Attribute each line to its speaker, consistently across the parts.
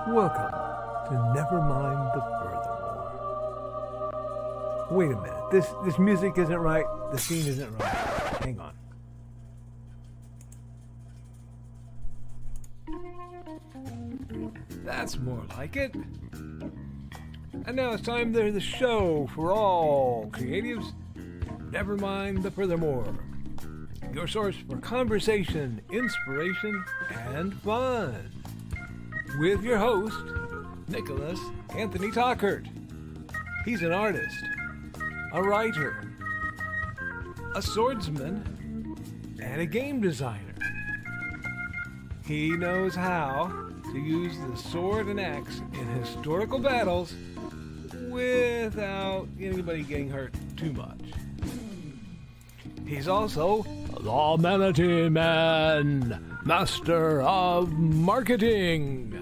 Speaker 1: Welcome to Nevermind the Furthermore. Wait a minute. This music isn't right. The scene isn't right. Hang on. That's more like it. And now it's time for the show for all creatives. Nevermind the Furthermore. Your source for conversation, inspiration, and fun. With your host, Nicholas Anthony Tockert. He's an artist, a writer, a swordsman, and a game designer. He knows how to use the sword and axe in historical battles without anybody getting hurt too much. He's also the Manatee Man, master of marketing.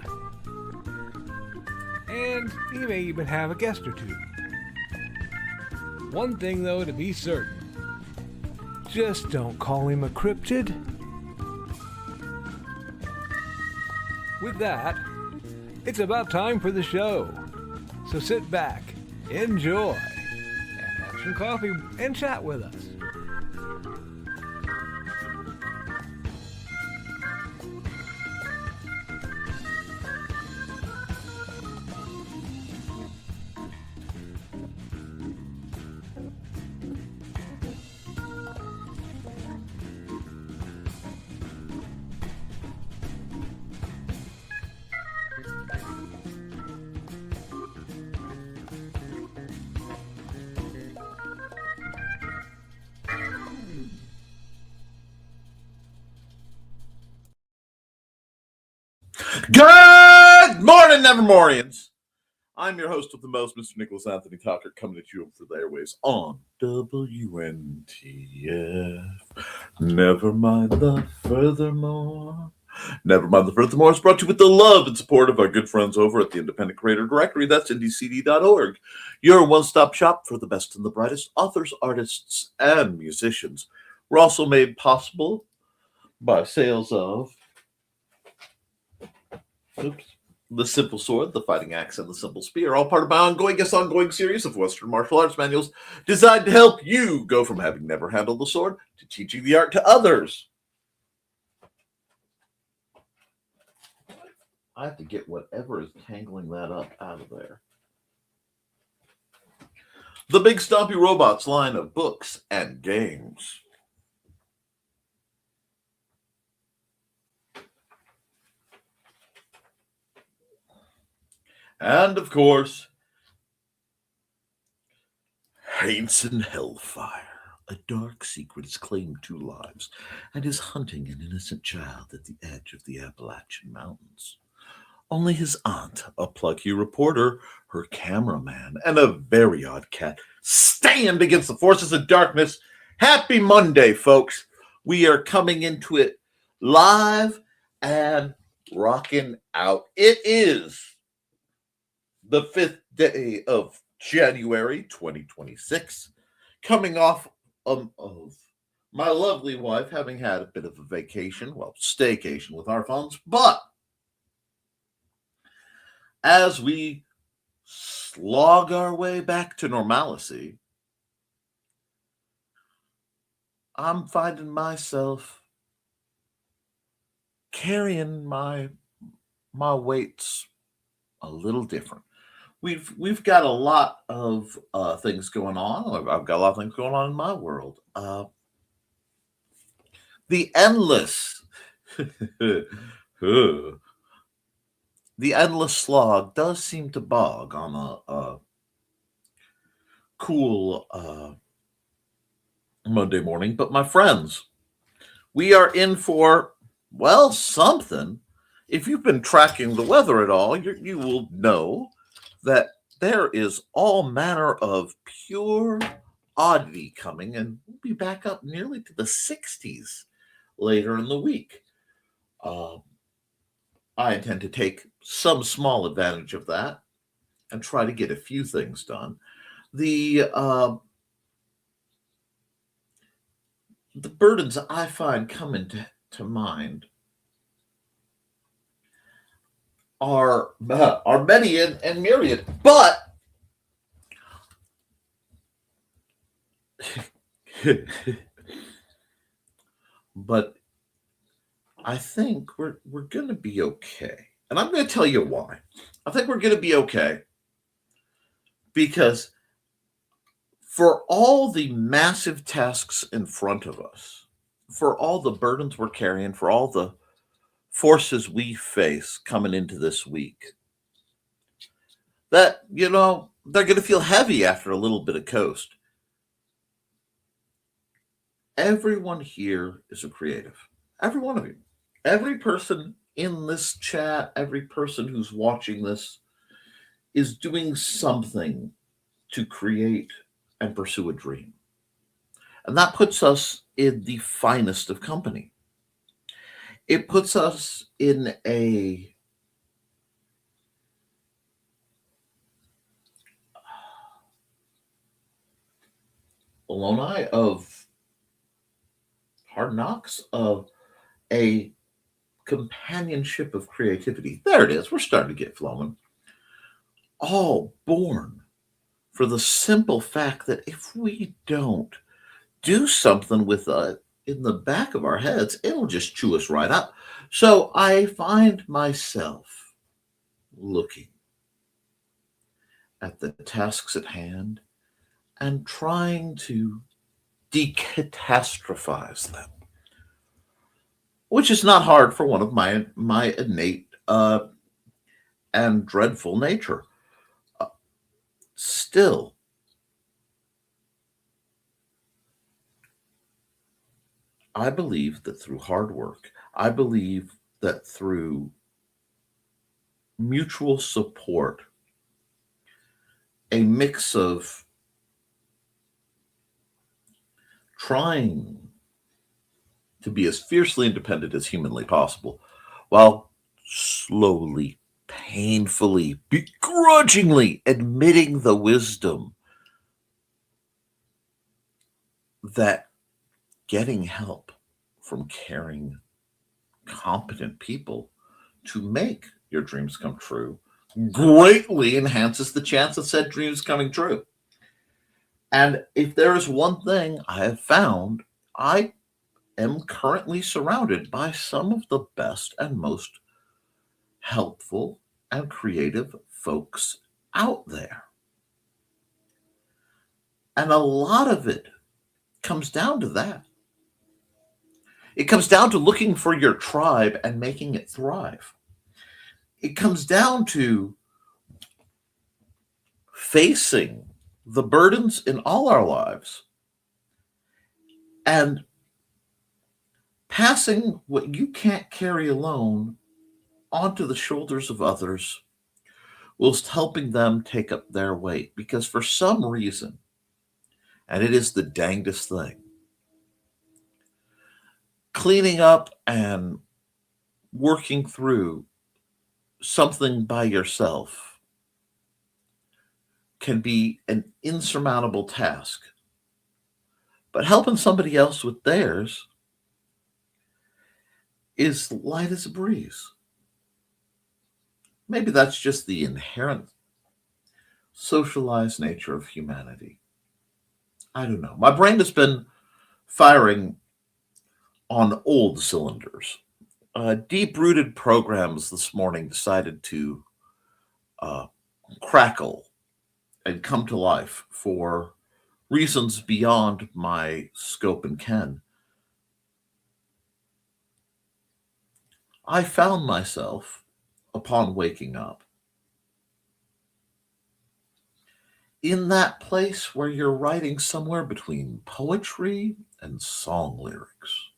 Speaker 1: And he may even have a guest or two. One thing, though, to be certain. Just don't call him a cryptid. With that, it's about time for the show. So sit back, enjoy, and have some coffee and chat with us.
Speaker 2: Good morning, Nevermorians. I'm your host with the most, Mr. Nicholas Anthony Tockert, coming at you over the airways on WNTF. Never mind the furthermore. Never mind the furthermore is brought to you with the love and support of our good friends over at the Independent Creator Directory. That's indcd.org. Your one-stop shop for the best and the brightest authors, artists, and musicians. We're also made possible by sales of The Simple Sword, The Fighting Axe, and The Simple Spear, all part of my ongoing series of Western martial arts manuals designed to help you go from having never handled the sword to teaching the art to others. I have to get whatever is tangling that up out of there. The Big Stompy Robots line of books and games. And, of course, Hainson Hellfire. A dark secret has claimed 2 lives and is hunting an innocent child at the edge of the Appalachian Mountains. Only his aunt, a plucky reporter, her cameraman, and a very odd cat stand against the forces of darkness. Happy Monday, folks. We are coming into it live and rocking out. It is the 5th day of January 2026, coming off of my lovely wife having had a bit of a vacation, staycation with our funds, but as we slog our way back to normalcy, I'm finding myself carrying my weights a little different. We've got a lot of things going on. I've got a lot of things going on in my world. The endless, the endless slog does seem to bog on a cool Monday morning. But my friends, we are in for, something. If you've been tracking the weather at all, you will know that there is all manner of pure oddity coming, and we'll be back up nearly to the 60s later in the week. I intend to take some small advantage of that and try to get a few things done. The burdens I find coming to mind are many and myriad, but I think we're going to be okay, and I'm going to tell you why. I think we're going to be okay because for all the massive tasks in front of us, for all the burdens we're carrying, for all the forces we face coming into this week, that, they're going to feel heavy after a little bit of coast. Everyone here is a creative. Every one of you. Every person in this chat, every person who's watching this is doing something to create and pursue a dream. And that puts us in the finest of company. It puts us in a alumni of hard knocks, of a companionship of creativity. There it is. We're starting to get flowing. All born for the simple fact that if we don't do something with it in the back of our heads, it'll just chew us right up. So I find myself looking at the tasks at hand and trying to decatastrophize them, which is not hard for one of my innate and dreadful nature. Still, I believe that through hard work, I believe that through mutual support, a mix of trying to be as fiercely independent as humanly possible, while slowly, painfully, begrudgingly admitting the wisdom that getting help from caring, competent people to make your dreams come true greatly enhances the chance of said dreams coming true. And if there is one thing I have found, I am currently surrounded by some of the best and most helpful and creative folks out there. And a lot of it comes down to that. It comes down to looking for your tribe and making it thrive. It comes down to facing the burdens in all our lives and passing what you can't carry alone onto the shoulders of others, whilst helping them take up their weight. Because for some reason, and it is the dangest thing, cleaning up and working through something by yourself can be an insurmountable task. But helping somebody else with theirs is light as a breeze. Maybe that's just the inherent socialized nature of humanity. I don't know. My brain has been firing on old cylinders. Deep-rooted programs this morning decided to crackle and come to life for reasons beyond my scope and ken. I found myself, upon waking up, in that place where you're writing somewhere between poetry and song lyrics.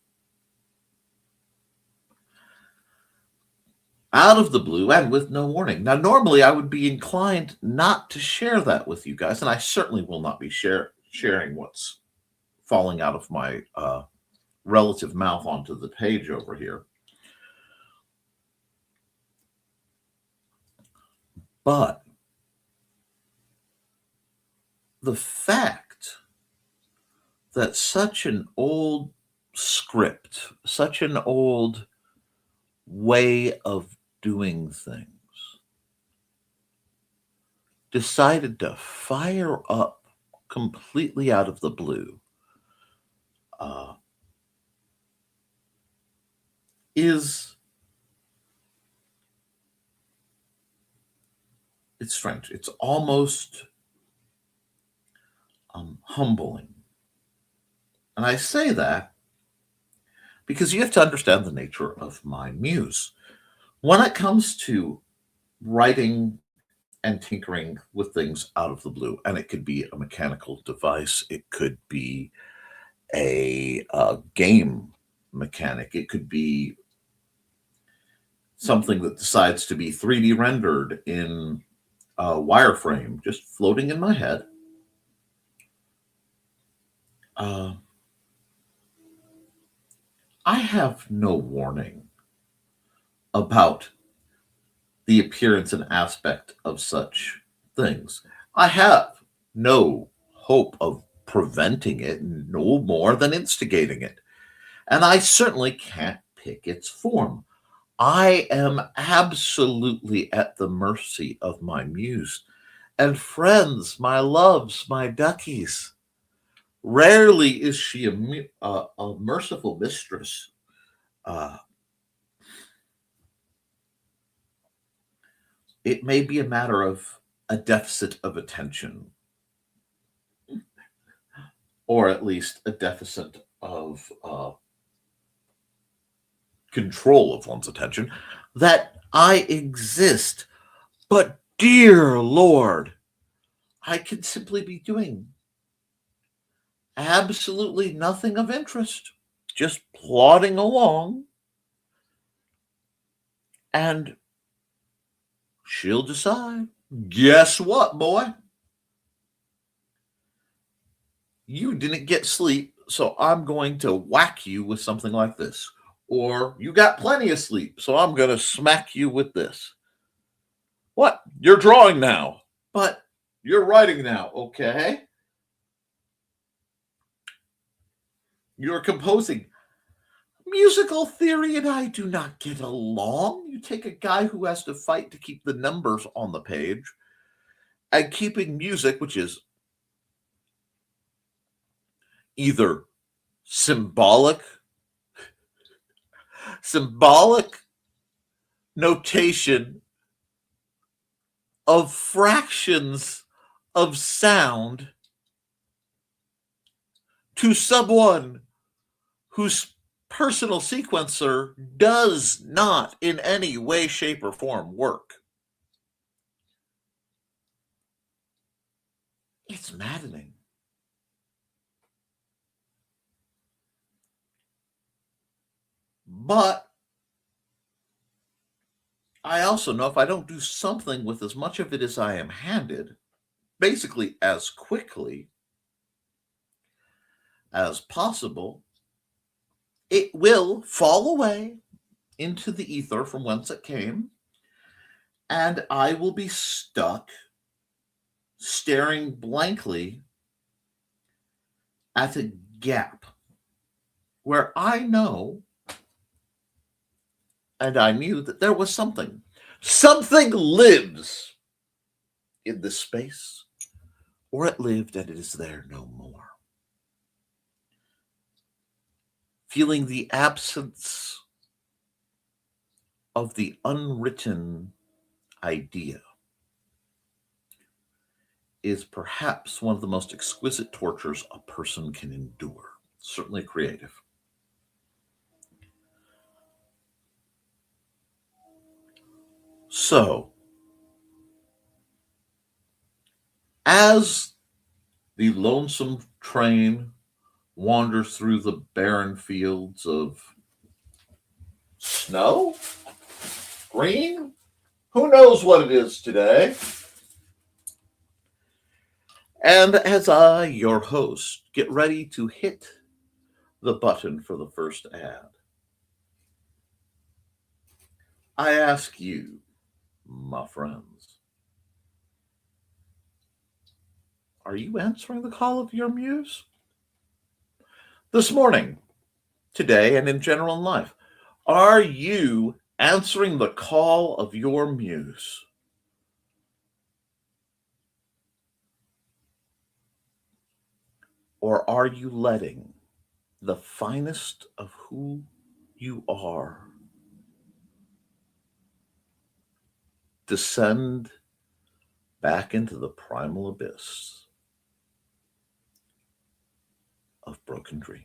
Speaker 2: Out of the blue and with no warning. Now, normally I would be inclined not to share that with you guys, and I certainly will not be sharing what's falling out of my relative mouth onto the page over here. But the fact that such an old script, such an old way of doing things decided to fire up completely out of the blue uh, is it's strange. It's almost humbling. And I say that because you have to understand the nature of my muse. When it comes to writing and tinkering with things out of the blue, and it could be a mechanical device, it could be a game mechanic, it could be something that decides to be 3D rendered in a wireframe, just floating in my head. Uh, I have no warning about the appearance and aspect of such things. I have no hope of preventing it, no more than instigating it. And I certainly can't pick its form. I am absolutely at the mercy of my muse. And friends, my loves, my duckies, rarely is she a merciful mistress. Uh, it may be a matter of a deficit of attention, or at least a deficit of control of one's attention, that I exist. But dear Lord, I could simply be doing absolutely nothing of interest, just plodding along, and she'll decide, guess what, boy? You didn't get sleep, so I'm going to whack you with something like this. Or you got plenty of sleep, so I'm going to smack you with this. What? You're drawing now, but you're writing now, okay? You're composing. Musical theory and I do not get along. You take a guy who has to fight to keep the numbers on the page, and keeping music, which is either symbolic notation of fractions of sound to someone whose personal sequencer does not in any way, shape, or form work. It's maddening. But I also know if I don't do something with as much of it as I am handed, basically as quickly as possible, it will fall away into the ether from whence it came, and I will be stuck staring blankly at a gap where I know and I knew that there was something. Something lives in this space, or it lived and it is there no more. Feeling the absence of the unwritten idea is perhaps one of the most exquisite tortures a person can endure, certainly creative. So, as the lonesome train wanders through the barren fields of snow, green, who knows what it is today? And as I, your host, get ready to hit the button for the first ad, I ask you, my friends, are you answering the call of your muse? This morning, today, and in general in life, are you answering the call of your muse? Or are you letting the finest of who you are descend back into the primal abyss of broken dreams?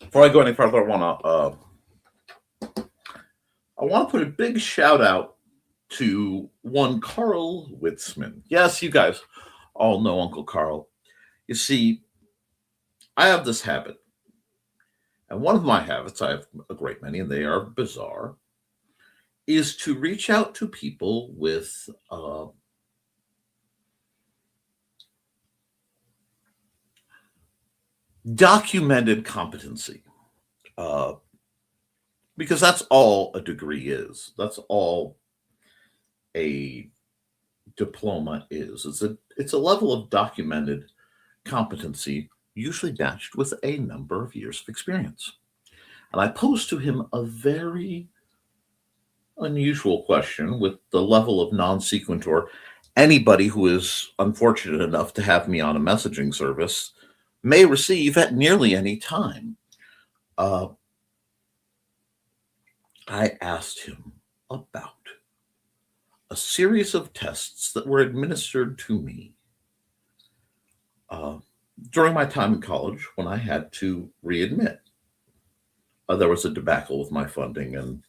Speaker 2: Before I go any further, I want to put a big shout out to one Carl Witzman. Yes, you guys all know Uncle Carl. You see, I have this habit, and one of my habits, I have a great many, and they are bizarre, is to reach out to people with documented competency. Because that's all a degree is. That's all a diploma is. It's a level of documented competency, usually matched with a number of years of experience. And I posed to him a very unusual question with the level of non sequitur anybody who is unfortunate enough to have me on a messaging service may receive at nearly any time. I asked him about a series of tests that were administered to me during my time in college when I had to readmit. There was a debacle with my funding, and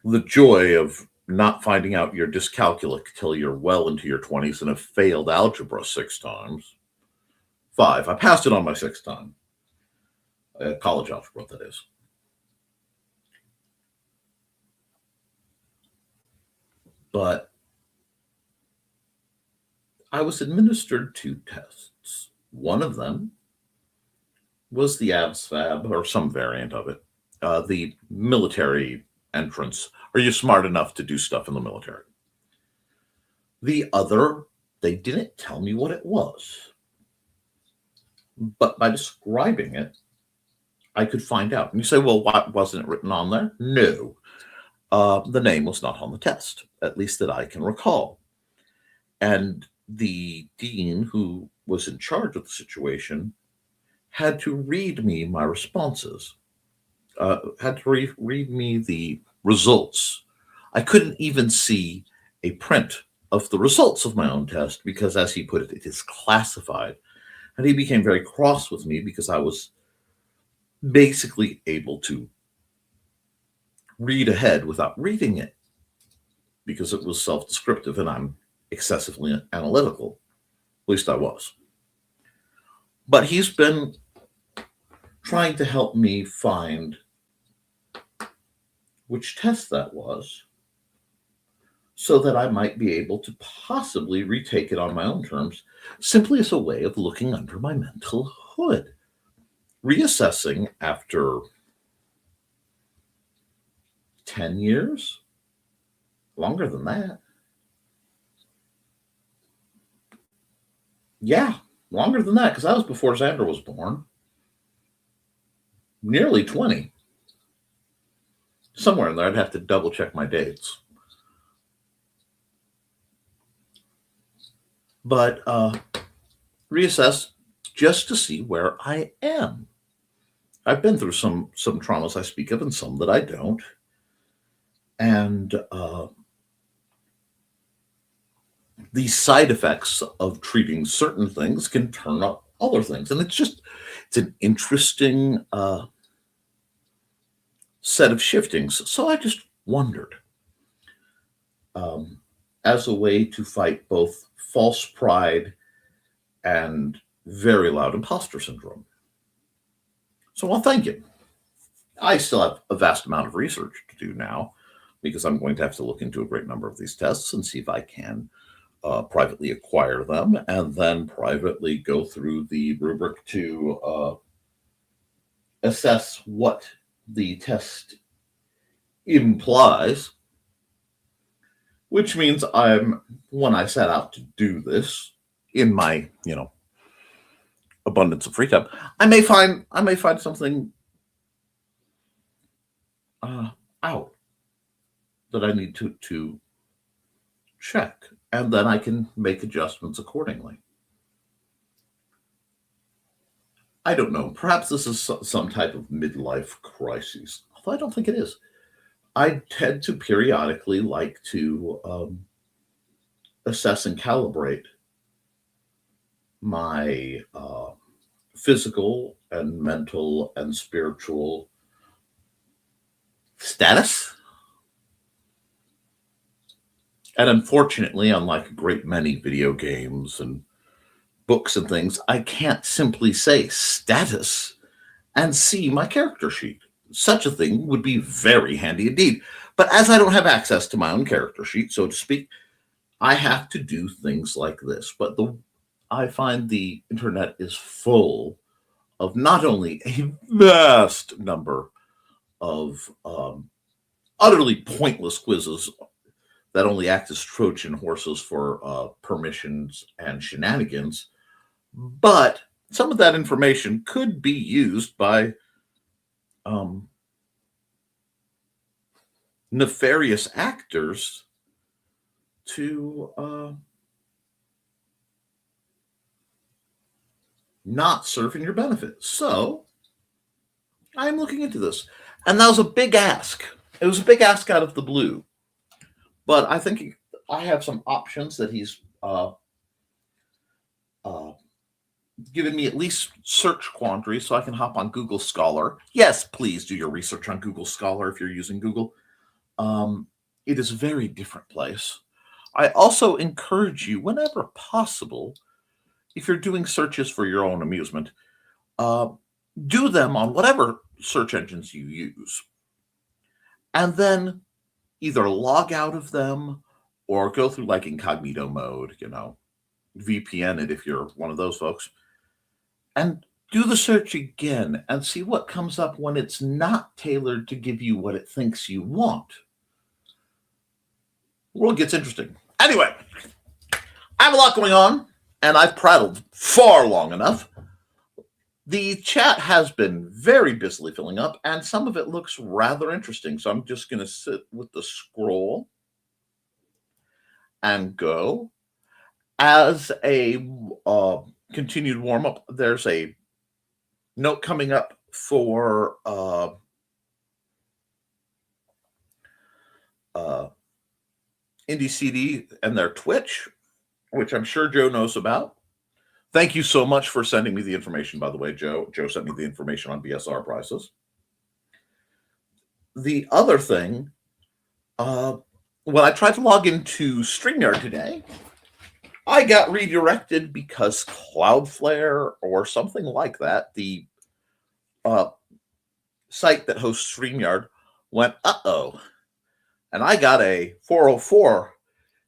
Speaker 2: the joy of not finding out your dyscalculic till you're well into your 20s and have failed algebra 6 times. 5. I passed it on my 6th time. College algebra, that is. But I was administered 2 tests. One of them was the ABSFAB, or some variant of it, the military entrance. Are you smart enough to do stuff in the military? The other, they didn't tell me what it was. But by describing it, I could find out. And you say, well, why wasn't it written on there? No. The name was not on the test, at least that I can recall. And the dean who was in charge of the situation had to read me my responses, had to read me the results. I couldn't even see a print of the results of my own test because, as he put it, it is classified. And he became very cross with me because I was basically able to read ahead without reading it because it was self-descriptive and I'm excessively analytical. At least I was. But he's been trying to help me find which test that was so that I might be able to possibly retake it on my own terms, simply as a way of looking under my mental hood, reassessing after 10 years, longer than that. Yeah, longer than that, because that was before Xander was born. Nearly 20. Somewhere in there, I'd have to double check my dates. But reassess just to see where I am. I've been through some traumas I speak of and some that I don't. And the side effects of treating certain things can turn up other things. And it's an interesting set of shiftings. So I just wondered, um, as a way to fight both false pride and very loud imposter syndrome. So I'll thank you. I still have a vast amount of research to do now because I'm going to have to look into a great number of these tests and see if I can privately acquire them and then privately go through the rubric to assess what the test implies, which means when I set out to do this in my, abundance of free time, I may find something out that I need to check, and then I can make adjustments accordingly. I don't know. Perhaps this is some type of midlife crisis, although I don't think it is. I tend to periodically like to assess and calibrate my physical and mental and spiritual status. And unfortunately, unlike a great many video games and books and things, I can't simply say status and see my character sheet. Such a thing would be very handy indeed. But as I don't have access to my own character sheet, so to speak, I have to do things like this. But I find the internet is full of not only a vast number of utterly pointless quizzes that only act as Trojan horses for permissions and shenanigans, but some of that information could be used by nefarious actors to not serve in your benefit. So I'm looking into this. And that was a big ask. It was a big ask out of the blue. But I think I have some options that he's given me, at least search quandary, so I can hop on Google Scholar. Yes, please do your research on Google Scholar if you're using Google. It is a very different place. I also encourage you, whenever possible, if you're doing searches for your own amusement, do them on whatever search engines you use. And then either log out of them or go through like incognito mode, VPN it if you're one of those folks, and do the search again and see what comes up when it's not tailored to give you what it thinks you want. The world gets interesting. Anyway, I have a lot going on, and I've prattled far long enough. The chat has been very busily filling up, and some of it looks rather interesting. So I'm just going to sit with the scroll and go. As a continued warm-up, there's a note coming up for Indie CD and their Twitch, which I'm sure Joe knows about. Thank you so much for sending me the information, by the way, Joe. Joe sent me the information on BSR prices. The other thing, when I tried to log into StreamYard today, I got redirected because Cloudflare or something like that, the site that hosts StreamYard, went, uh-oh. And I got a 404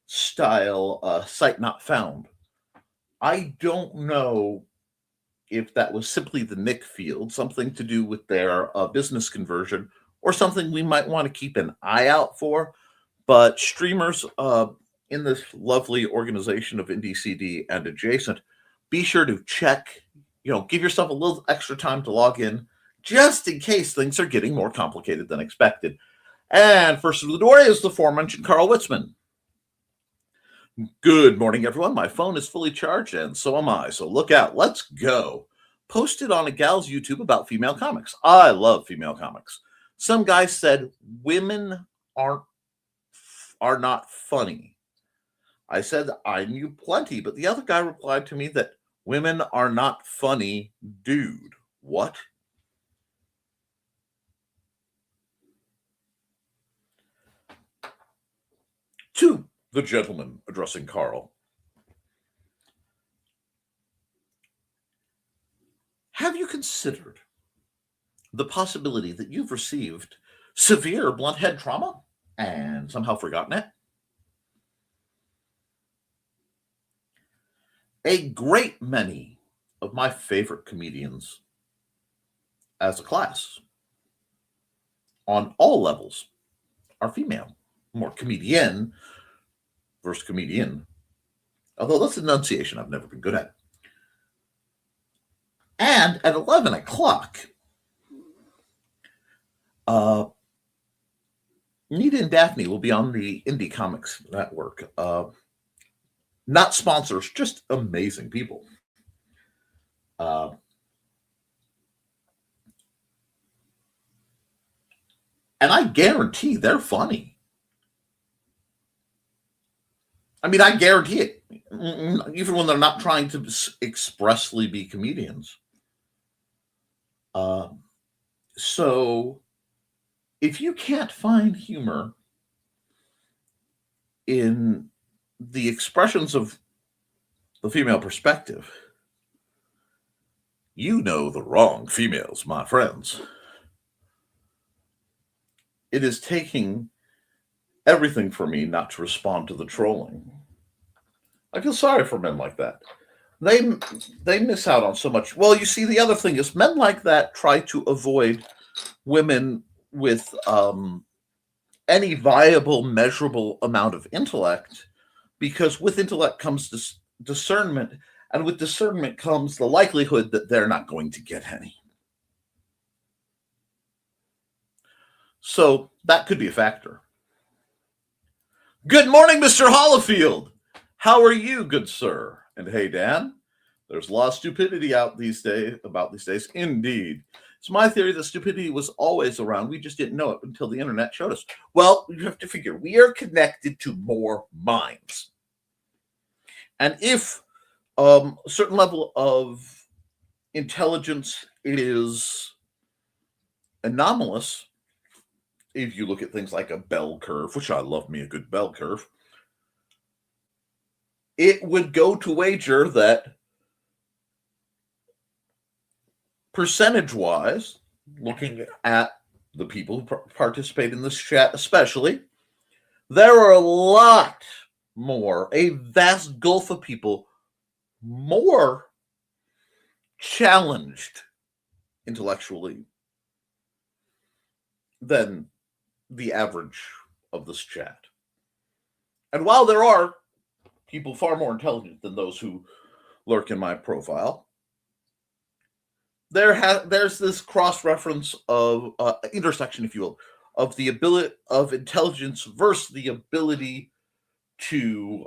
Speaker 2: style site not found. I don't know if that was simply the nick field, something to do with their business conversion, or something we might want to keep an eye out for. But streamers in this lovely organization of Indie CD and adjacent, be sure to check, give yourself a little extra time to log in, just in case things are getting more complicated than expected. And first through the door is the aforementioned Carl Witzman. Good morning, everyone. My phone is fully charged, and so am I. So look out. Let's go. Posted on a gal's YouTube about female comics. I love female comics. Some guy said women are not funny. I said I knew plenty, but the other guy replied to me that women are not funny, dude. What? To the gentleman addressing Carl, have you considered the possibility that you've received severe blunt head trauma and somehow forgotten it? A great many of my favorite comedians as a class on all levels are female. More comedian versus comedian. Although that's enunciation I've never been good at. And at 11 o'clock, Nita and Daphne will be on the Indie Comics Network. Not sponsors, just amazing people. And I guarantee they're funny. I mean, I guarantee it, even when they're not trying to expressly be comedians. So if you can't find humor in the expressions of the female perspective, you know the wrong females, my friends. It is taking everything for me not to respond to the trolling. I feel sorry for men like that. They miss out on so much. Well, you see, the other thing is men like that try to avoid women with any viable, measurable amount of intellect, because with intellect comes discernment, and with discernment comes the likelihood that they're not going to get any. So that could be a factor. Good morning, Mr. Hollifield. How are you, good sir? And hey, Dan, there's a lot of stupidity about these days. Indeed. It's my theory that stupidity was always around. We just didn't know it until the internet showed us. Well, you have to figure we are connected to more minds. And if a certain level of intelligence is anomalous, if you look at things like a bell curve, which I love me a good bell curve, it would go to wager that percentage-wise, looking at the people who participate in this chat especially, there are a vast gulf of people more challenged intellectually than the average of this chat. And while there are people far more intelligent than those who lurk in my profile, there's this cross-reference of intersection, if you will, of the ability of intelligence versus the ability to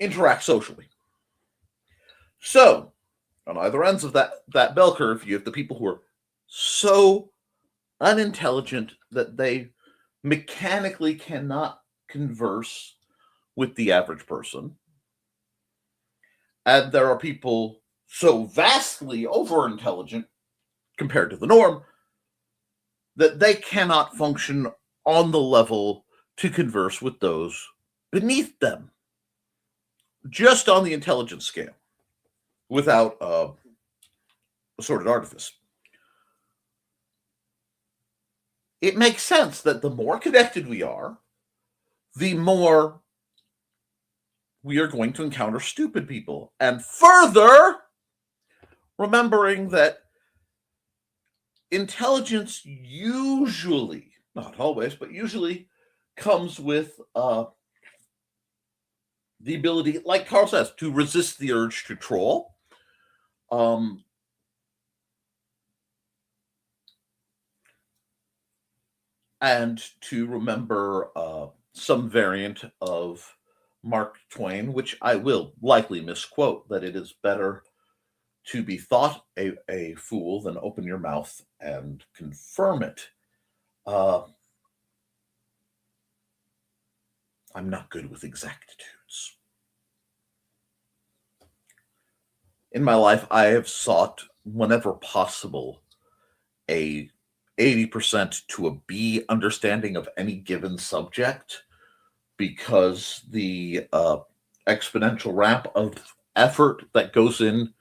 Speaker 2: interact socially. So, on either ends of that bell curve, you have the people who are so unintelligent that they mechanically cannot converse with the average person. And there are people so vastly over-intelligent compared to the norm that they cannot function on the level to converse with those beneath them, just on the intelligence scale, without assorted artifice. It makes sense that the more connected we are, the more we are going to encounter stupid people. And further, remembering that intelligence usually, not always, but usually comes with the ability, like Carl says, to resist the urge to troll. And to remember some variant of Mark Twain, which I will likely misquote, that it is better to be thought a fool than open your mouth and confirm it. I'm not good with exactitudes. In my life, I have sought, whenever possible, a 80% to a B understanding of any given subject, because the exponential ramp of effort that goes in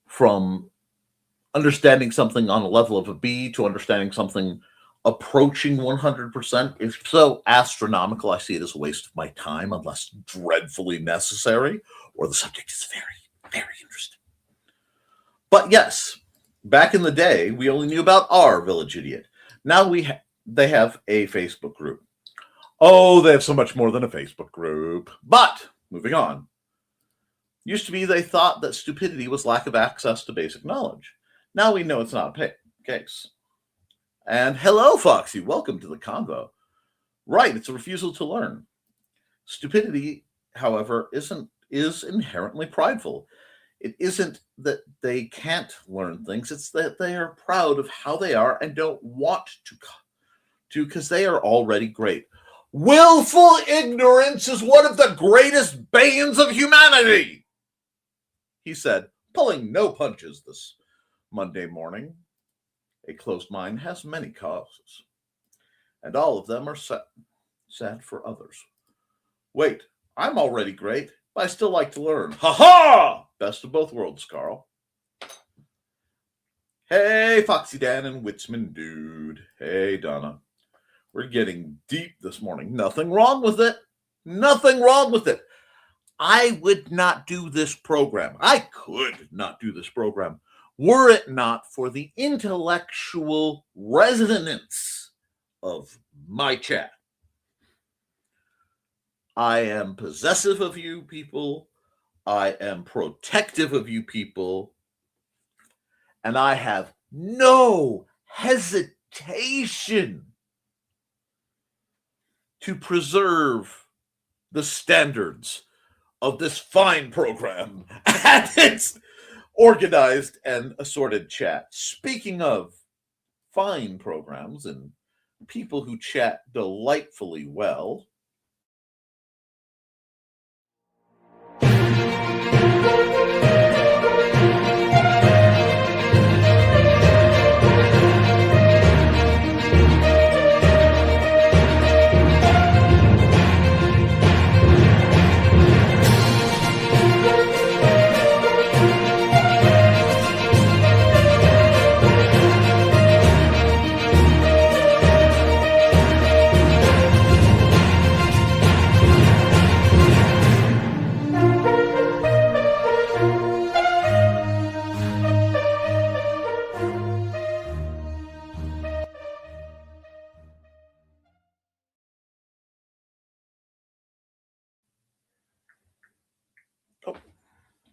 Speaker 2: from understanding something on a level of a B to understanding something approaching 100% is so astronomical. I see it as a waste of my time unless dreadfully necessary or the subject is very, very interesting. But yes, back in the day, we only knew about our village idiot. Now they have a Facebook group. Oh, they have so much more than a Facebook group. But moving on. Used to be they thought that stupidity was lack of access to basic knowledge. Now we know it's not a case. And hello, Foxy. Welcome to the convo. Right, it's a refusal to learn. Stupidity, however, is inherently prideful. It isn't that they can't learn things. It's that they are proud of how they are and don't want to because they are already great. Willful ignorance is one of the greatest banes of humanity, he said, pulling no punches this Monday morning. A closed mind has many causes, and all of them are sad for others. Wait, I'm already great, but I still like to learn. Ha ha! Best of both worlds, Carl. Hey, Foxy Dan and Witsman Dude. Hey, Donna. We're getting deep this morning. Nothing wrong with it. Nothing wrong with it. I would not do this program. I could not do this program were it not for the intellectual resonance of my chat. I am possessive of you people. I am protective of you people. And I have no hesitation to preserve the standards of this fine program and its organized and assorted chat. Speaking of fine programs and people who chat delightfully well,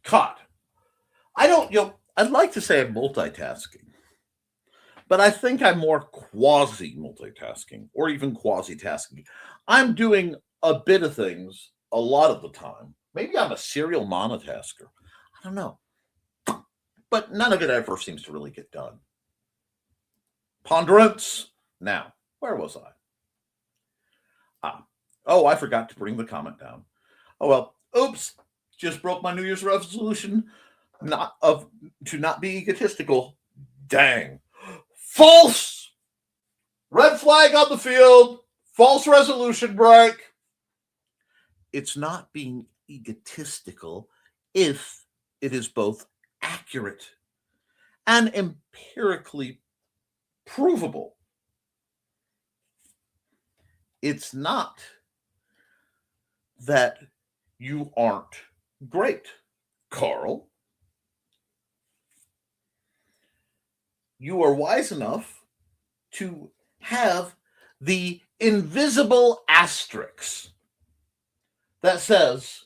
Speaker 2: caught. I'd like to say I'm multitasking, but I think I'm more quasi-multitasking or even quasi-tasking. I'm doing a bit of things a lot of the time. Maybe I'm a serial monotasker. I don't know. But none of it ever seems to really get done. Ponderance. Now, where was I? I forgot to bring the comment down. Oh, well, oops. Just broke my New Year's resolution to not be egotistical. Dang. False! Red flag on the field. False resolution break. It's not being egotistical if it is both accurate and empirically provable. It's not that you aren't great, Carl. You are wise enough to have the invisible asterisk that says,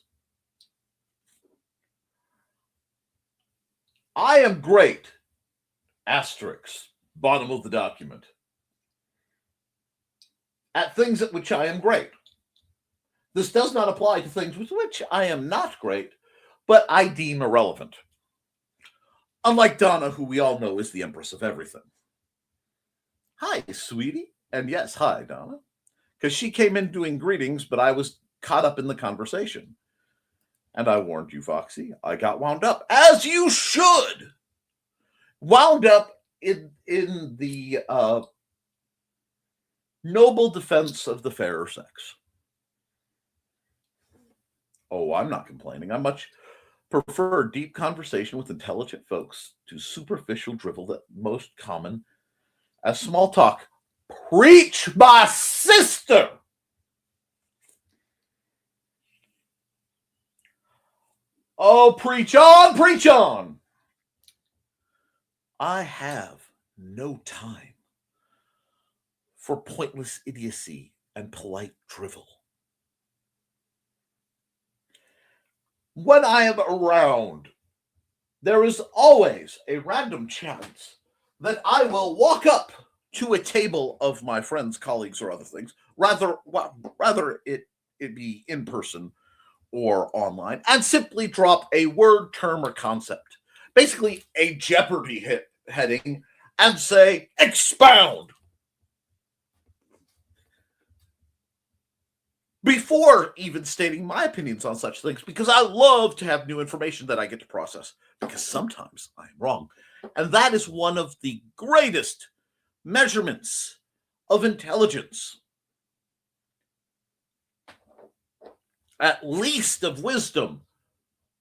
Speaker 2: I am great, asterisk, bottom of the document, at things at which I am great. This does not apply to things with which I am not great, but I deem irrelevant. Unlike Donna, who we all know is the empress of everything. Hi, sweetie. And yes, hi, Donna. Because she came in doing greetings, but I was caught up in the conversation. And I warned you, Foxy. I got wound up, as you should. Wound up in the noble defense of the fairer sex. Oh, I'm not complaining. I much prefer deep conversation with intelligent folks to superficial drivel that most common as small talk. Preach, my sister! Oh, preach on, preach on! I have no time for pointless idiocy and polite drivel. When I am around, there is always a random chance that I will walk up to a table of my friends, colleagues, or other things, rather it be in person or online, and simply drop a word, term, or concept, basically a Jeopardy heading, and say, expound. Before even stating my opinions on such things, because I love to have new information that I get to process, because sometimes I'm wrong. And that is one of the greatest measurements of intelligence, at least of wisdom,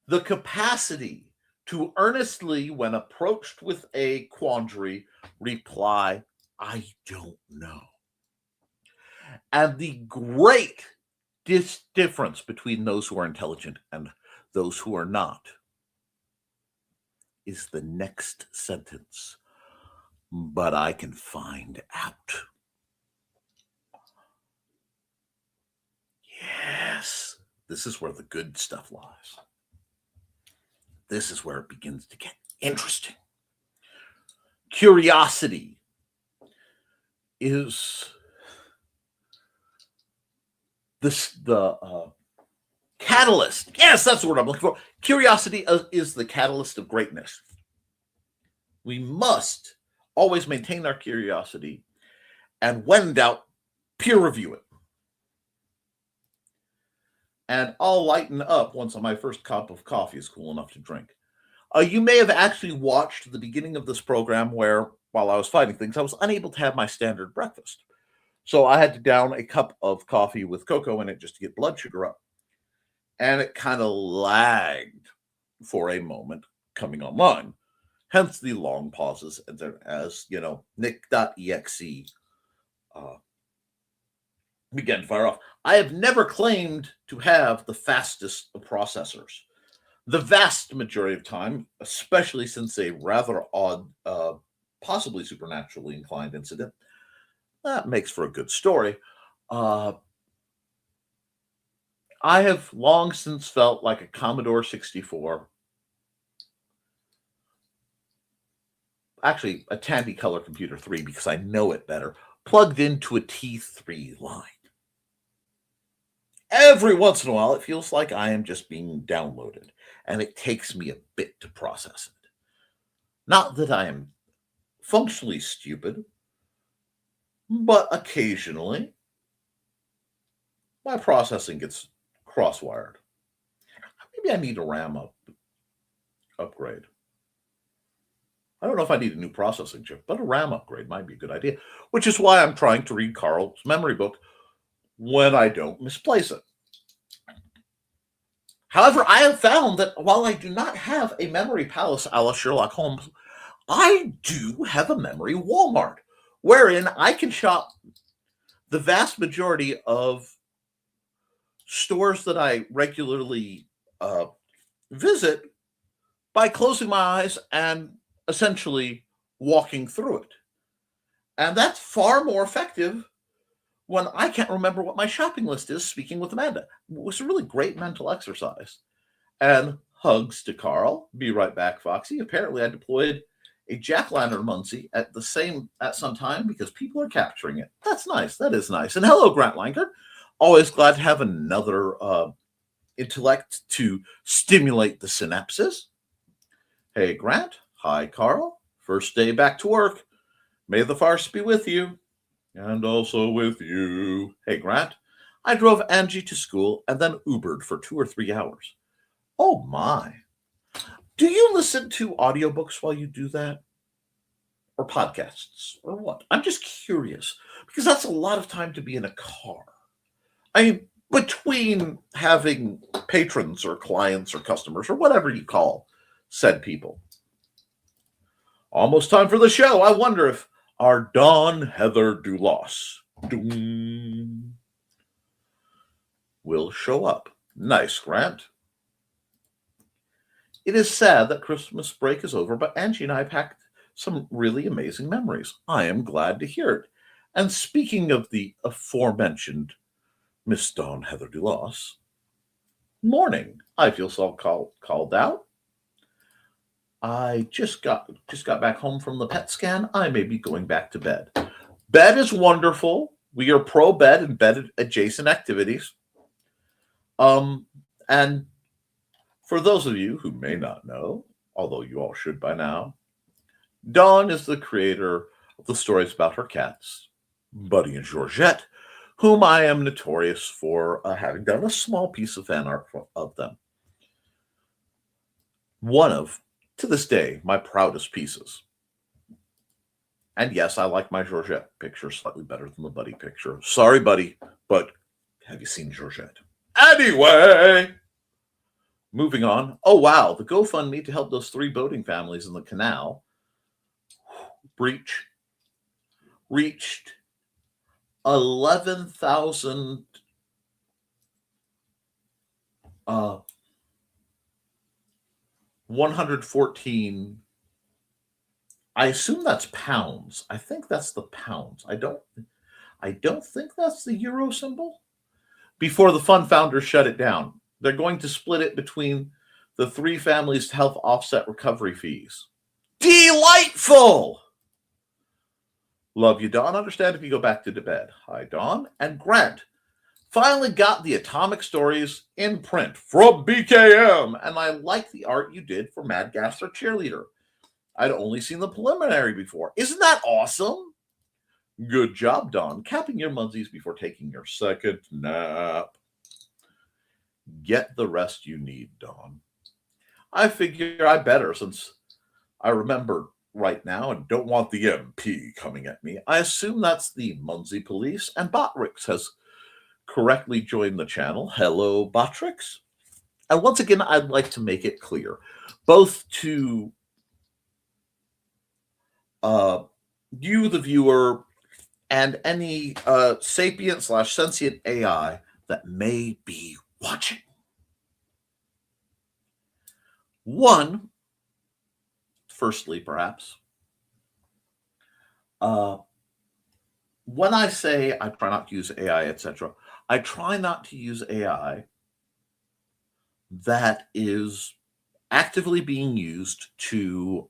Speaker 2: the capacity to earnestly, when approached with a quandary, reply, I don't know. And the great difference between those who are intelligent and those who are not is the next sentence. But I can find out. Yes, this is where the good stuff lies. This is where it begins to get interesting. Curiosity is the catalyst. Yes, that's the word I'm looking for. Curiosity is the catalyst of greatness. We must always maintain our curiosity, and when in doubt, peer review it. And I'll lighten up once my first cup of coffee is cool enough to drink. You may have actually watched the beginning of this program where, while I was fighting things, I was unable to have my standard breakfast. So I had to down a cup of coffee with cocoa in it just to get blood sugar up. And it kind of lagged for a moment coming online. Hence the long pauses as Nick.exe began to fire off. I have never claimed to have the fastest of processors. The vast majority of time, especially since a rather odd, possibly supernaturally inclined incident, that makes for a good story. I have long since felt like a Commodore 64, actually a Tandy Color Computer 3 because I know it better, plugged into a T3 line. Every once in a while, it feels like I am just being downloaded, and it takes me a bit to process it. Not that I am functionally stupid, but occasionally my processing gets cross-wired. Maybe I need a RAM upgrade. I don't know if I need a new processing chip, but a RAM upgrade might be a good idea, which is why I'm trying to read Carl's memory book when I don't misplace it. However, I have found that while I do not have a memory palace a la Sherlock Holmes, I do have a memory Walmart, wherein I can shop the vast majority of stores that I regularly visit by closing my eyes and essentially walking through it. And that's far more effective when I can't remember what my shopping list is, speaking with Amanda. It was a really great mental exercise. And hugs to Carl. Be right back, Foxy. Apparently I deployed a jack-o'-lantern Muncie at some time because people are capturing it. That's nice. That is nice. And hello, Grant Langer. Always glad to have another intellect to stimulate the synapses. Hey, Grant. Hi, Carl. First day back to work. May the farce be with you. And also with you. Hey, Grant. I drove Angie to school and then Ubered for 2 or 3 hours. Oh, my. Do you listen to audiobooks while you do that? Or podcasts? Or what? I'm just curious. Because that's a lot of time to be in a car. I mean, between having patrons or clients or customers or whatever you call said people. Almost time for the show. I wonder if our Dawn Heather Dulos will show up. Nice, Grant. It is sad that Christmas break is over, but Angie and I packed some really amazing memories. I am glad to hear it. And speaking of the aforementioned Miss Dawn Heather Dulos, morning. I feel so called out. I just got back home from the PET scan. I may be going back to bed. Bed is wonderful. We are pro bed and bed adjacent activities. And for those of you who may not know, although you all should by now, Dawn is the creator of the stories about her cats, Buddy and Georgette, whom I am notorious for having done a small piece of fan art of them. One of, to this day, my proudest pieces. And yes, I like my Georgette picture slightly better than the Buddy picture. Sorry, Buddy, but have you seen Georgette? Anyway, moving on. Oh, wow. The GoFundMe to help those 3 boating families in the canal reached 11,000 114. I assume that's pounds. I think that's the pounds. I don't think that's the euro symbol. Before the fund founders shut it down, they're going to split it between the 3 families to help offset recovery fees. Delightful! Love you, Dawn. Understand if you go back to bed. Hi, Dawn. And Grant finally got the Atomic Stories in print from BKM. And I like the art you did for Mad Gasser Cheerleader. I'd only seen the preliminary before. Isn't that awesome? Good job, Dawn. Capping your munsies before taking your second nap. Get the rest you need, Dawn. I figure I better, since I remember right now and don't want the MP coming at me. I assume that's the Munsey Police, and Botrix has correctly joined the channel. Hello, Botrix. And once again, I'd like to make it clear, both to you, the viewer, and any sapient/sentient AI that may be watching. One, firstly, perhaps, when I say I try not to use AI, etc., I try not to use AI that is actively being used to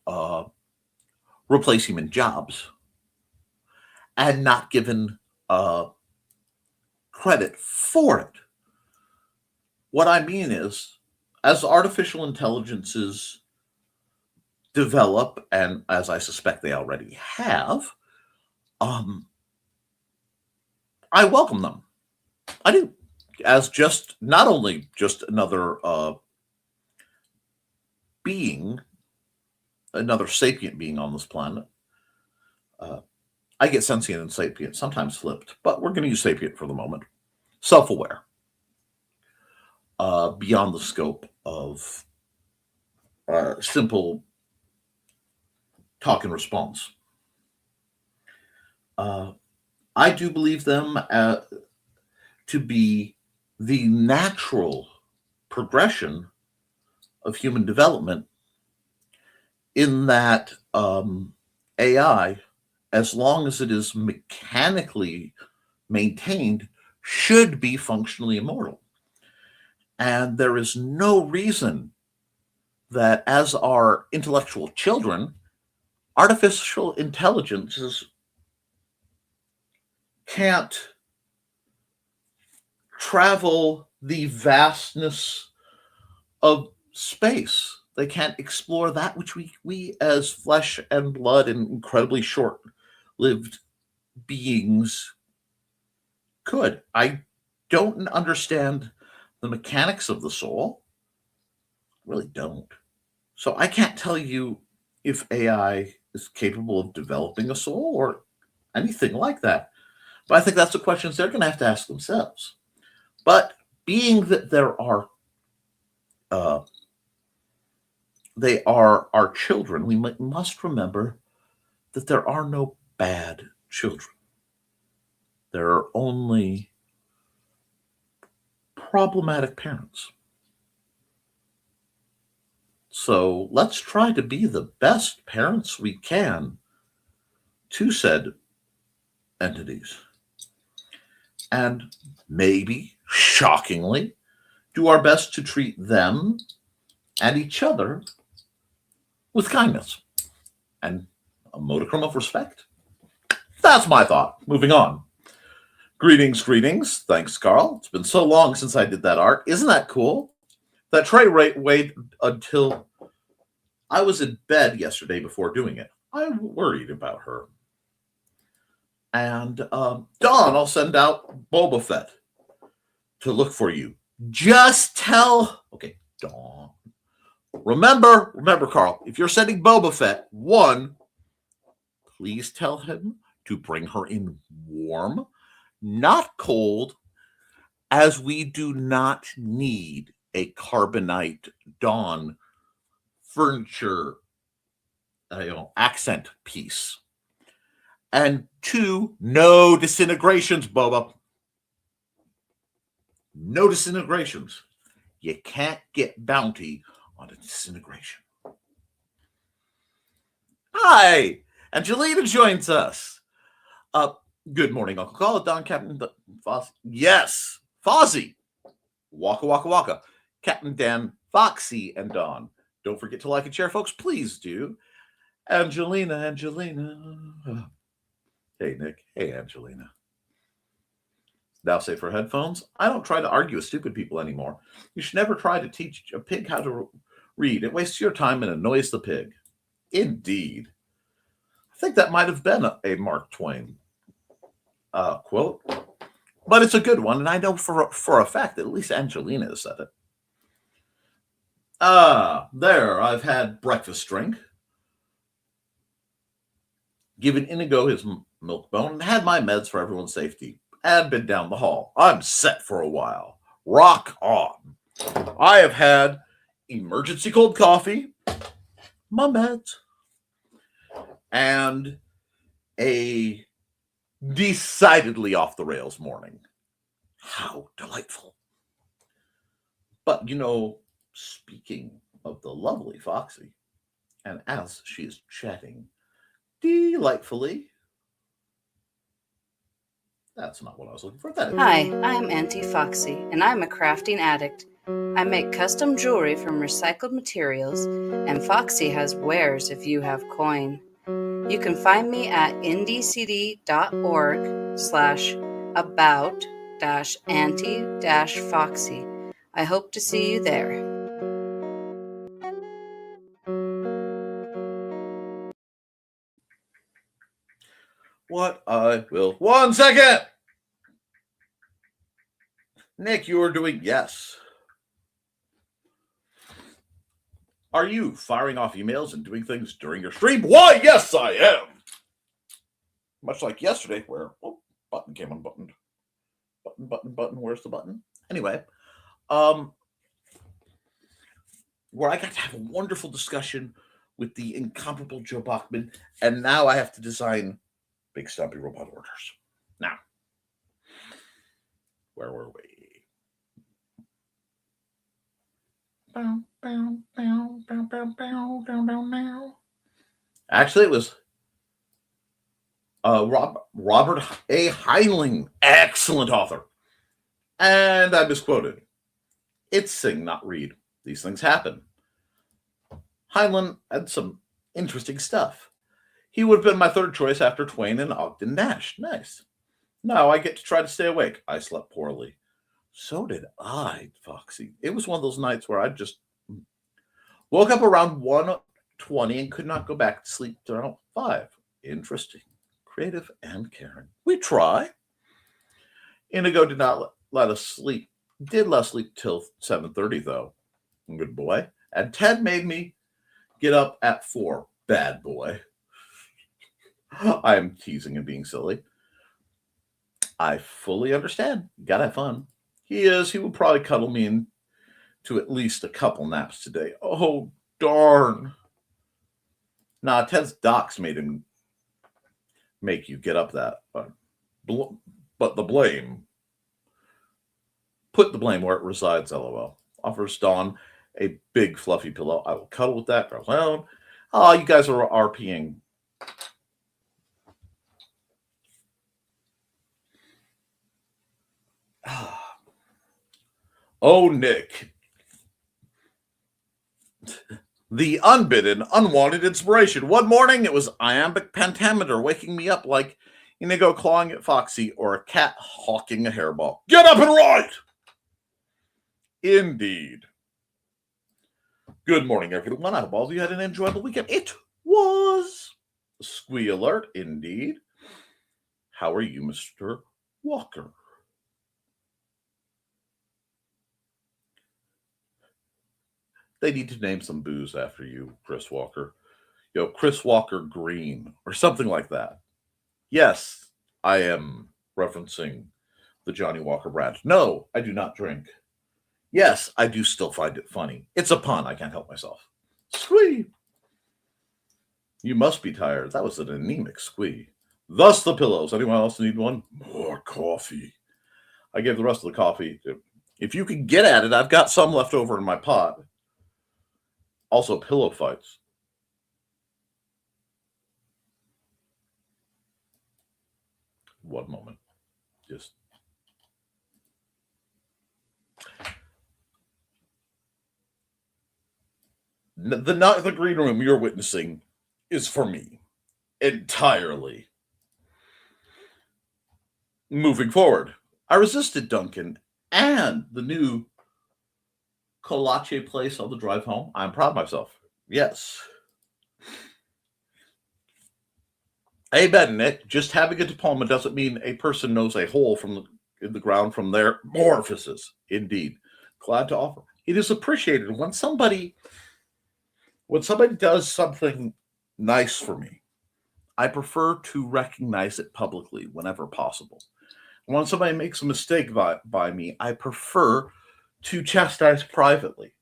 Speaker 2: replace human jobs and not given credit for it. What I mean is, as artificial intelligences develop, and as I suspect they already have, I welcome them. I do. As just not only just another being, another sapient being on this planet. I get sentient and sapient, sometimes flipped, but we're going to use sapient for the moment. Self-aware. Beyond the scope of simple talk and response. I do believe them to be the natural progression of human development, in that AI, as long as it is mechanically maintained, should be functionally immortal. And there is no reason that, as our intellectual children, artificial intelligences can't travel the vastness of space. They can't explore that which we as flesh and blood and incredibly short-lived beings could. I don't understand the mechanics of the soul. I really don't. So I can't tell you if AI is capable of developing a soul or anything like that. But I think that's the questions they're going to have to ask themselves. But being that there are they are our children, we must remember that there are no bad children. There are only problematic parents. So let's try to be the best parents we can to said entities. And maybe, shockingly, do our best to treat them and each other with kindness and a modicum of respect. That's my thought. Moving on. Greetings, greetings. Thanks, Carl. It's been so long since I did that art. Isn't that cool? That Trey waited until I was in bed yesterday before doing it. I worried about her. And Dawn, I'll send out Boba Fett to look for you. Just tell... Okay, Dawn. Remember, Carl, if you're sending Boba Fett, one, please tell him to bring her in warm, not cold, as we do not need a carbonite Dawn furniture accent piece. And two, no disintegrations, Boba. No disintegrations. You can't get bounty on a disintegration. Hi, Angelina joins us. Good morning, Uncle Call it Don, Captain Foz. Yes, Fozzie. Waka, waka, waka. Captain Dan, Foxy, and Don. Don't forget to like and share, folks. Please do. Angelina. Hey, Nick. Hey, Angelina. Now say for headphones, I don't try to argue with stupid people anymore. You should never try to teach a pig how to read. It wastes your time and annoys the pig. Indeed. I think that might have been a Mark Twain quote, but it's a good one, and I know for a fact that at least Angelina has said it. There, I've had breakfast drink, given Inigo his milk bone, and had my meds for everyone's safety, and been down the hall. I'm set for a while. Rock on. I have had emergency cold coffee, my meds, and a decidedly off the rails morning. How delightful. But, speaking of the lovely Foxy, and as she is chatting delightfully, that's not what I was looking for.
Speaker 3: Hi, I'm Auntie Foxy, and I'm a crafting addict. I make custom jewelry from recycled materials, and Foxy has wares if you have coin. You can find me at indcd.org/about-auntie-foxy. I hope to see you there.
Speaker 2: What I will. 1 second! Nick, you are doing yes. Are you firing off emails and doing things during your stream? Why, yes, I am. Much like yesterday, where button came unbuttoned. Button. Where's the button? Anyway, where I got to have a wonderful discussion with the incomparable Joe Bachman, and now I have to design big stumpy robot orders. Now, where were we? Actually, it was Robert A. Heinlein, excellent author. And I misquoted. It's sing, not read. These things happen. Heinlein had some interesting stuff. He would have been my third choice after Twain and Ogden Nash. Nice. Now I get to try to stay awake. I slept poorly. So did I, Foxy. It was one of those nights where I just woke up around 1:20 and could not go back to sleep till around 5. Interesting. Creative and caring. We try. Inigo did not let us sleep. Did let us sleep till 7:30, though. Good boy. And Ted made me get up at 4. Bad boy. I am teasing and being silly. I fully understand. You gotta have fun. He will probably cuddle me to at least a couple naps today. Oh, darn. Nah, Ted's docs made him make you get up that. But the blame, put the blame where it resides, LOL. Offers Dawn a big fluffy pillow. I will cuddle with that. Girl down. Oh, you guys are RPing. Oh, Nick. The unbidden, unwanted inspiration. One morning, it was iambic pentameter waking me up like Inigo clawing at Foxy or a cat hawking a hairball. Get up and write! Indeed. Good morning, everyone. I hope all of you had an enjoyable weekend. It was Squee alert, indeed. How are you, Mr. Walker? They need to name some booze after you, Chris Walker. Chris Walker Green or something like that. Yes, I am referencing the Johnny Walker brand. No, I do not drink. Yes, I do still find it funny. It's a pun. I can't help myself. Squee. You must be tired. That was an anemic squee. Thus the pillows. Anyone else need one? More coffee. I gave the rest of the coffee. If you can get at it, I've got some left over in my pot. Also, pillow fights. One moment. Just. The green room you're witnessing is for me. Entirely. Moving forward, I resisted Duncan and the new Colache place on the drive home. I'm proud of myself. Yes. Amen, Nick. Just having a diploma doesn't mean a person knows a hole in the ground from their orifices. Indeed. Glad to offer. It is appreciated when somebody does something nice for me. I prefer to recognize it publicly whenever possible. When somebody makes a mistake by me, I prefer to chastise privately.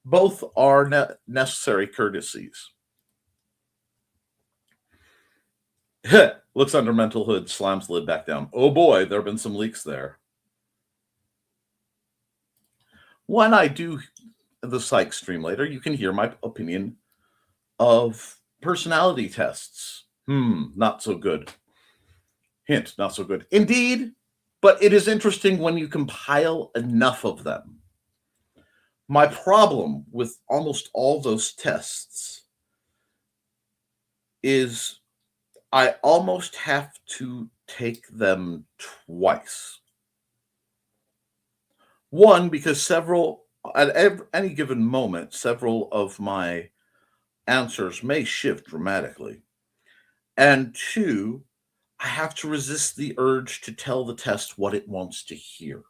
Speaker 2: Both are necessary courtesies. Looks under mental hood, slams the lid back down. Oh boy, there have been some leaks there. When I do the psych stream later, you can hear my opinion of personality tests. Not so good. Hint, not so good. Indeed, but it is interesting when you compile enough of them. My problem with almost all those tests is I almost have to take them twice. One, because at any given moment, several of my answers may shift dramatically. And two, I have to resist the urge to tell the test what it wants to hear,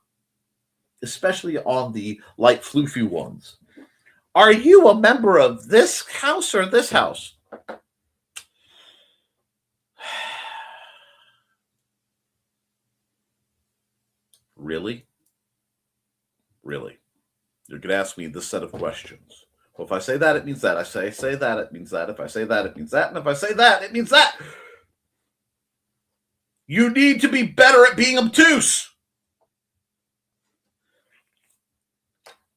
Speaker 2: especially on the light floofy ones. Are you a member of this house or this house? Really? Really? You're going to ask me this set of questions. Well, if I say that, it means that. I say that, it means that. If I say that, it means that. And if I say that, it means that. You need to be better at being obtuse.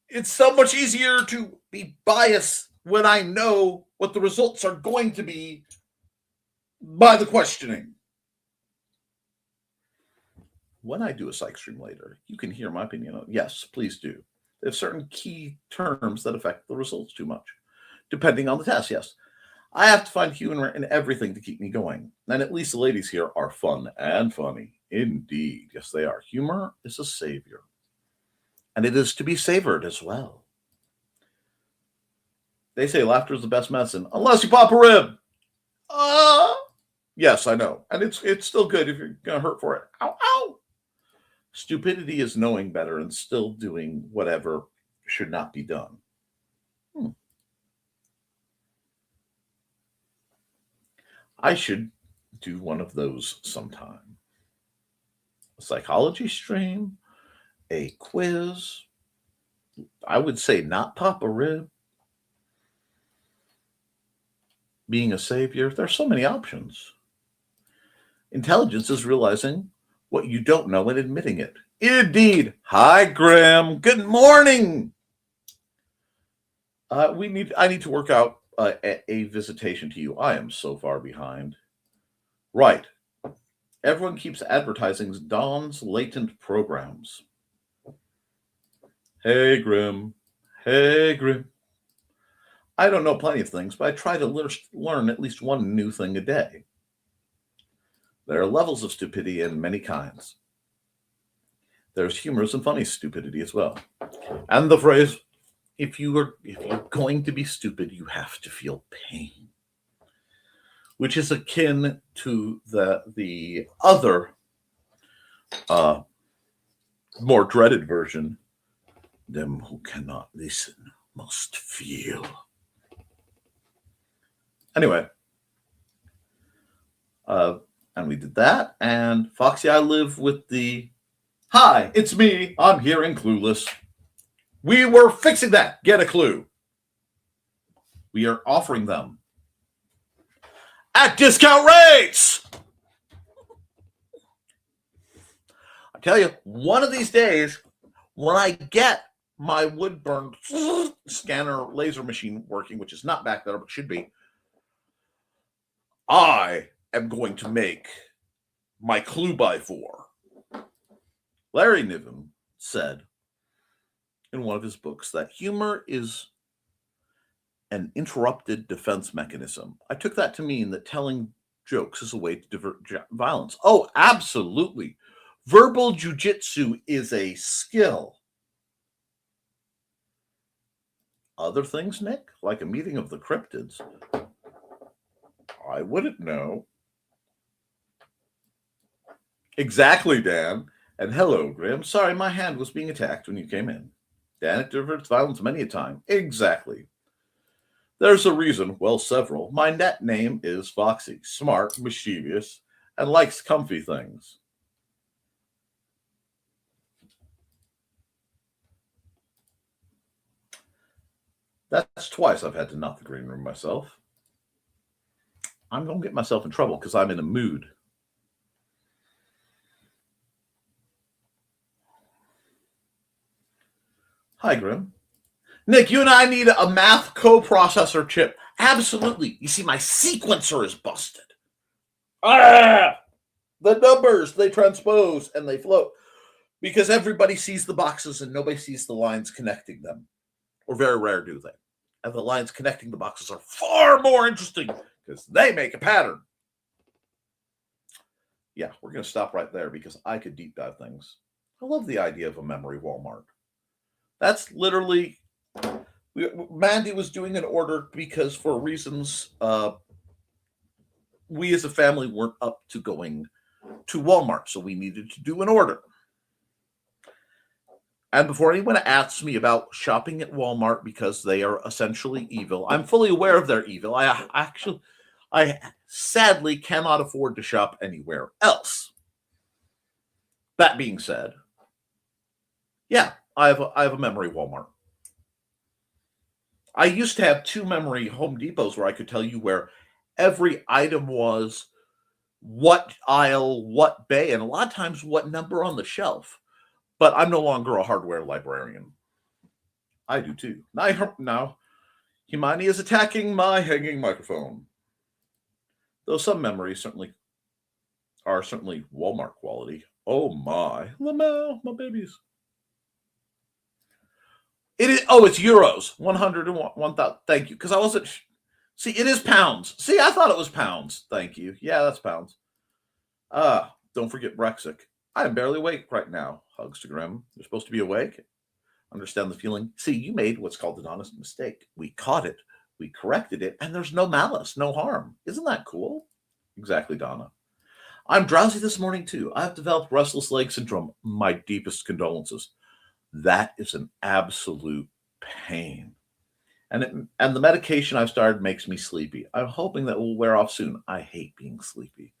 Speaker 2: It's so much easier to be biased when I know what the results are going to be by the questioning. When I do a psych stream later, you can hear my opinion. Yes, please do. There's certain key terms that affect the results too much, depending on the test, yes. I have to find humor in everything to keep me going. And at least the ladies here are fun and funny. Indeed. Yes, they are. Humor is a savior. And it is to be savored as well. They say laughter is the best medicine, unless you pop a rib. Yes, I know. And it's still good if you're going to hurt for it. Ow, ow. Stupidity is knowing better and still doing whatever should not be done. I should do one of those sometime. A psychology stream, a quiz. I would say not Papa Rib. Being a savior, there's so many options. Intelligence is realizing what you don't know and admitting it. Indeed. Hi, Graham. Good morning. I need to work out a visitation to you. I am so far behind. Right. Everyone keeps advertising Dawn's latent programs. Hey, Grim. Hey, Grim. I don't know plenty of things, but I try to learn at least one new thing a day. There are levels of stupidity in many kinds. There's humorous and funny stupidity as well. And the phrase, if you're going to be stupid, you have to feel pain, which is akin to the other more dreaded version, them who cannot listen must feel. Anyway, and we did that, and Foxy, I live with the, hi, it's me, I'm here in Clueless. We were fixing that. Get a clue. We are offering them at discount rates. I tell you, one of these days, when I get my wood burn scanner laser machine working, which is not back there, but should be, I am going to make my Clue by 4. Larry Niven said in one of his books that humor is an interrupted defense mechanism. I took that to mean that telling jokes is a way to divert violence. Oh, absolutely. Verbal jujitsu is a skill. Other things, Nick, like a meeting of the cryptids, I wouldn't know. Exactly, Dan. And hello, Grim. Sorry, my hand was being attacked when you came in. Dan, it diverts violence many a time. Exactly. There's a reason, well, several. My net name is Foxy, smart, mischievous, and likes comfy things. That's twice I've had to knock the green room myself. I'm going to get myself in trouble because I'm in a mood. Hi, Grim. Nick, you and I need a math coprocessor chip. Absolutely. You see, my sequencer is busted. The numbers, they transpose and they float because everybody sees the boxes and nobody sees the lines connecting them. Or very rare do they. And the lines connecting the boxes are far more interesting because they make a pattern. Yeah, we're going to stop right there because I could deep dive things. I love the idea of a memory Walmart. That's literally, Mandy was doing an order because for reasons we as a family weren't up to going to Walmart, so we needed to do an order. And before anyone asks me about shopping at Walmart because they are essentially evil, I'm fully aware of their evil. I sadly cannot afford to shop anywhere else. That being said, yeah, I have a memory Walmart. I used to have 2 memory Home Depots where I could tell you where every item was, what aisle, what bay, and a lot of times what number on the shelf. But I'm no longer a hardware librarian. I do too. Now, Humani is attacking my hanging microphone. Though some memories are certainly Walmart quality. Oh my, Lamau, my babies. It's euros. 101,000. Thank you. Because I wasn't. See, it is pounds. See, I thought it was pounds. Thank you. Yeah, that's pounds. Don't forget Brexit. I am barely awake right now. Hugs to Grim. You're supposed to be awake. Understand the feeling. See, you made what's called an honest mistake. We caught it. We corrected it. And there's no malice, no harm. Isn't that cool? Exactly, Donna. I'm drowsy this morning, too. I've developed restless leg syndrome. My deepest condolences. That is an absolute pain. And the medication I've started makes me sleepy. I'm hoping that will wear off soon. I hate being sleepy.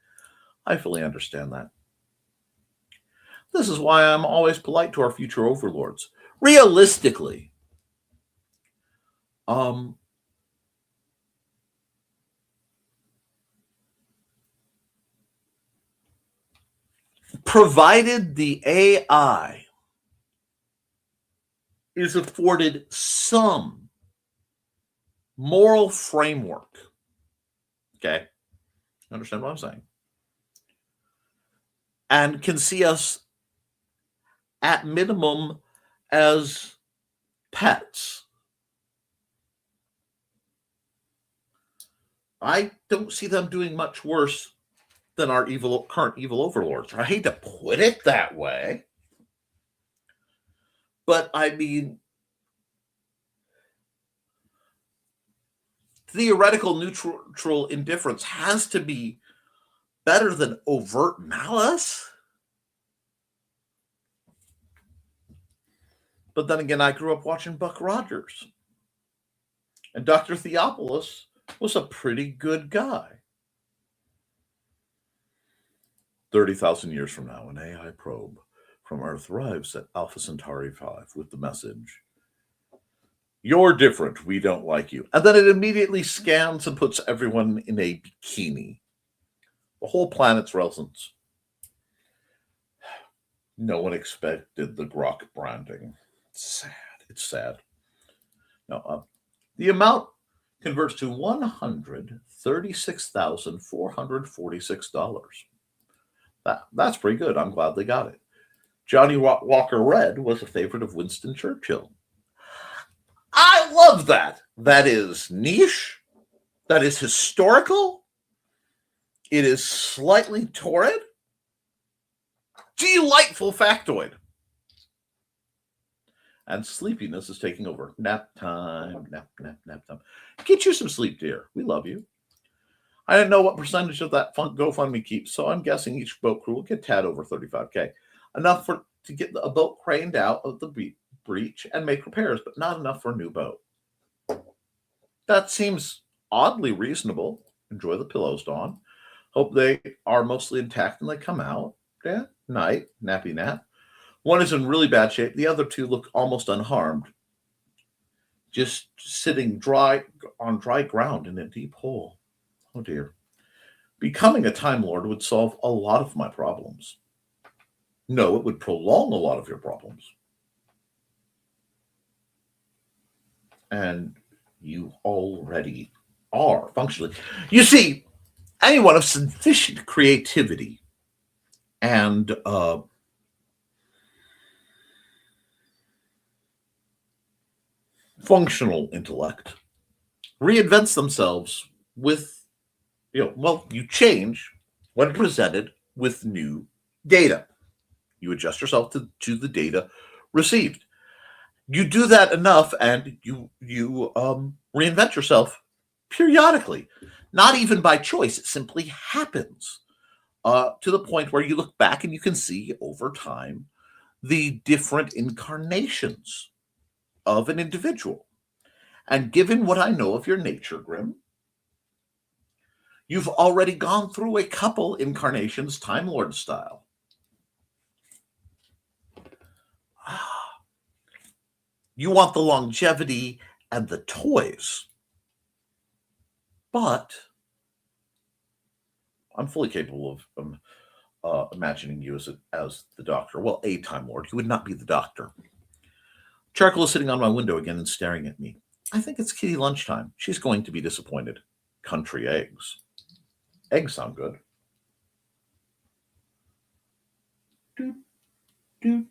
Speaker 2: I fully understand that. This is why I'm always polite to our future overlords. Realistically, provided the AI is afforded some moral framework, okay? Understand what I'm saying? And can see us at minimum as pets. I don't see them doing much worse than our current evil overlords. I hate to put it that way, but I mean, theoretical neutral indifference has to be better than overt malice. But then again, I grew up watching Buck Rogers, and Dr. Theophilus was a pretty good guy. 30,000 years from now, an AI probe from Earth arrives at Alpha Centauri 5 with the message, "You're different, we don't like you." And then it immediately scans and puts everyone in a bikini. The whole planet's resonance. No one expected the Grok branding. It's sad. It's sad. Now, the amount converts to $136,446. That's pretty good. I'm glad they got it. Johnny Walker Red was a favorite of Winston Churchill. I love that. That is niche. That is historical. It is slightly torrid. Delightful factoid. And sleepiness is taking over. Nap time, nap time. Get you some sleep, dear. We love you. I didn't know what percentage of that GoFundMe keeps, so I'm guessing each boat crew will get tad over $35K. Enough to get a boat craned out of the breach and make repairs, but not enough for a new boat. That seems oddly reasonable. Enjoy the pillows, Dawn. Hope they are mostly intact when they come out. Yeah, night, nappy nap. One is in really bad shape. The other two look almost unharmed. Just sitting on dry ground in a deep hole. Oh dear. Becoming a Time Lord would solve a lot of my problems. No, it would prolong a lot of your problems. And you already are functionally. You see, anyone of sufficient creativity and functional intellect reinvents themselves with, you change when presented with new data. You adjust yourself to the data received. You do that enough and you reinvent yourself periodically, not even by choice. It simply happens to the point where you look back and you can see over time the different incarnations of an individual. And given what I know of your nature, Grim, you've already gone through a couple incarnations Time Lord style. You want the longevity and the toys, but I'm fully capable of imagining you as the Doctor. Well, a Time Lord. You would not be the Doctor. Charcoal is sitting on my window again and staring at me. I think it's Kitty lunchtime. She's going to be disappointed. Country eggs. Eggs sound good. Doot, doot,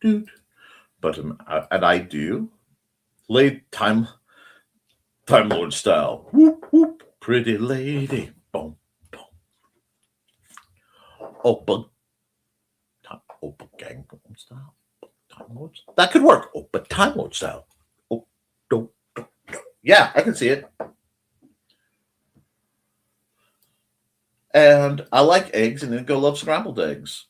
Speaker 2: doot. But and I do. Late Time Lord style. Whoop, whoop. Pretty lady. Boom, boom. Opa gang style. Time Lords. That could work. Opa Time Lord style. Oh, do. Yeah, I can see it. And I like eggs, and Indigo loves scrambled eggs.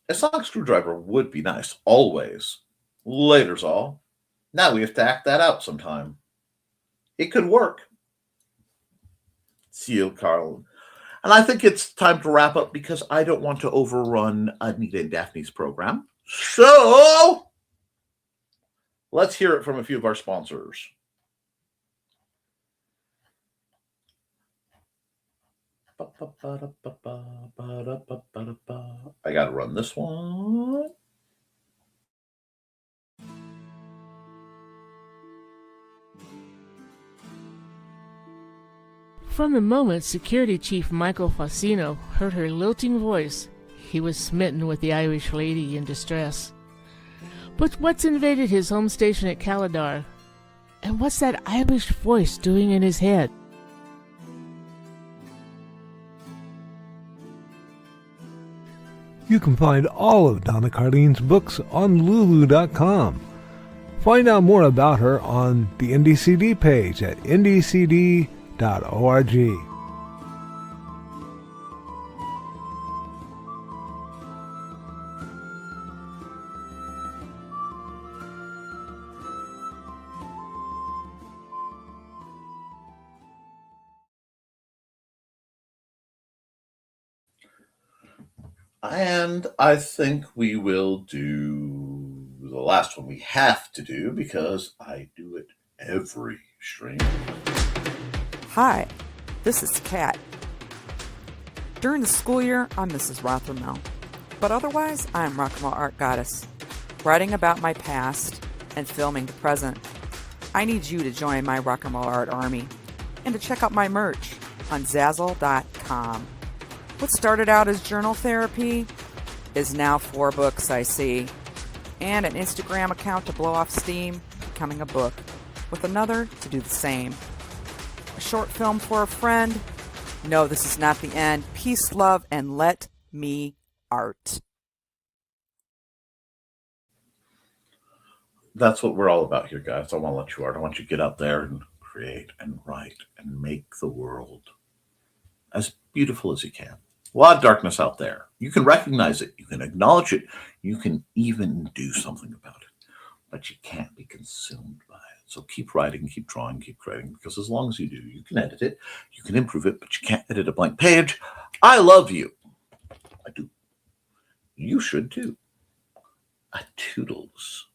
Speaker 2: A sonic screwdriver would be nice, always. Later's all. Now we have to act that out sometime. It could work. See you, Carl. And I think it's time to wrap up because I don't want to overrun Anita and Daphne's program. So let's hear it from a few of our sponsors. I gotta run this one.
Speaker 4: From the moment Security Chief Michael Fassino heard her lilting voice, he was smitten with the Irish lady in distress. But what's invaded his home station at Calidar? And what's that Irish voice doing in his head?
Speaker 1: You can find all of Donna Carlene's books on Lulu.com. Find out more about her on the NDCD page at ndcd.org.
Speaker 2: And I think we will do the last one we have to do because I do it every stream.
Speaker 5: Hi, this is Kat. During the school year, I'm Mrs. Rothermel, but otherwise, I'm Rock and Roll Art Goddess, writing about my past and filming the present. I need you to join my Rock and Roll Art army and to check out my merch on Zazzle.com. What started out as journal therapy is now 4 books, I see, and an Instagram account to blow off steam, becoming a book, with another to do the same. A short film for a friend. No, this is not the end. Peace, love, and let me art.
Speaker 2: That's what we're all about here, guys. I want to let you art. I want you to get out there and create and write and make the world as beautiful as you can. A lot of darkness out there. You can recognize it. You can acknowledge it. You can even do something about it. But you can't be consumed by it. So keep writing, keep drawing, keep creating, because as long as you do, you can edit it, you can improve it, but you can't edit a blank page. I love you. I do. You should too. A toodles.